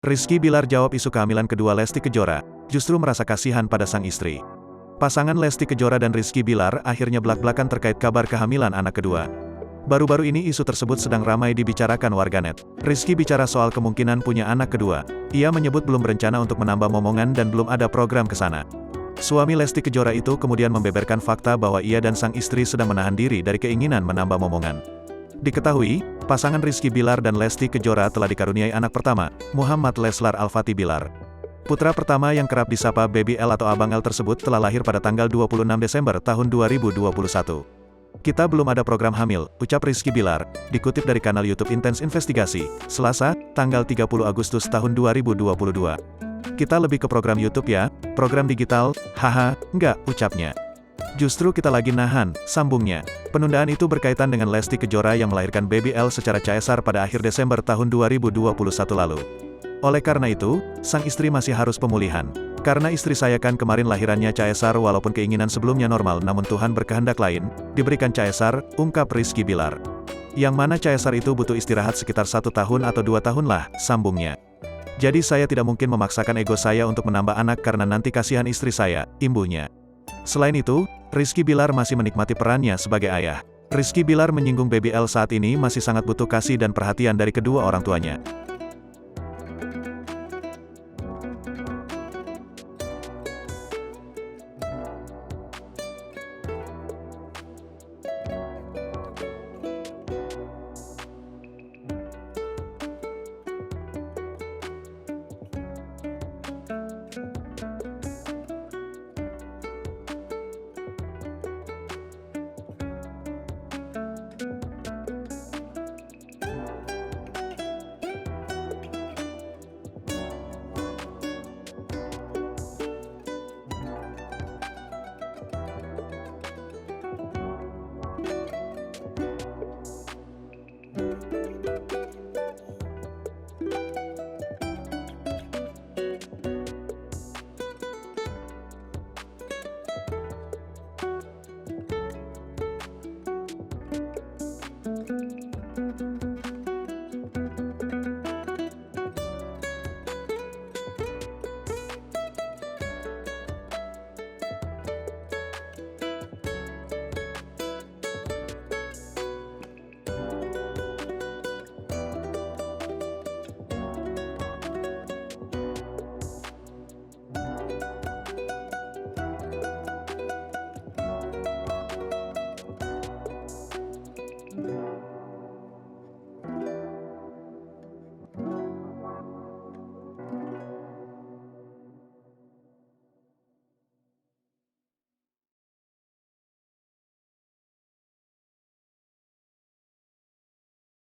Rizky Bilar jawab isu kehamilan kedua Lesti Kejora, justru merasa kasihan pada sang istri. Pasangan Lesti Kejora dan Rizky Bilar akhirnya belak-belakan terkait kabar kehamilan anak kedua. Baru-baru ini isu tersebut sedang ramai dibicarakan warganet. Rizky bicara soal kemungkinan punya anak kedua. Ia menyebut belum berencana untuk menambah momongan dan belum ada program ke sana. Suami Lesti Kejora itu kemudian membeberkan fakta bahwa ia dan sang istri sedang menahan diri dari keinginan menambah momongan. Diketahui, pasangan Rizky Bilar dan Lesti Kejora telah dikaruniai anak pertama, Muhammad Leslar Al-Fatih Bilar. Putra pertama yang kerap disapa Baby L atau Abang L tersebut telah lahir pada tanggal 26 Desember tahun 2021. Kita belum ada program hamil, ucap Rizky Bilar, dikutip dari kanal YouTube Intens Investigasi, Selasa, tanggal 30 Agustus tahun 2022. Kita lebih ke program YouTube ya, program digital, haha, enggak, ucapnya. Justru kita lagi nahan, sambungnya. Penundaan itu berkaitan dengan Lesti Kejora yang melahirkan Baby L secara caesar pada akhir Desember tahun 2021 lalu. Oleh karena itu, sang istri masih harus pemulihan. Karena istri saya kan kemarin lahirannya caesar walaupun keinginan sebelumnya normal namun Tuhan berkehendak lain, diberikan caesar, ungkap Rizky Bilar. Yang mana caesar itu butuh istirahat sekitar 1 tahun atau 2 tahun lah, sambungnya. Jadi saya tidak mungkin memaksakan ego saya untuk menambah anak karena nanti kasihan istri saya, imbuhnya. Selain itu, Rizky Bilar masih menikmati perannya sebagai ayah. Rizky Bilar menyinggung Baby L saat ini masih sangat butuh kasih dan perhatian dari kedua orang tuanya.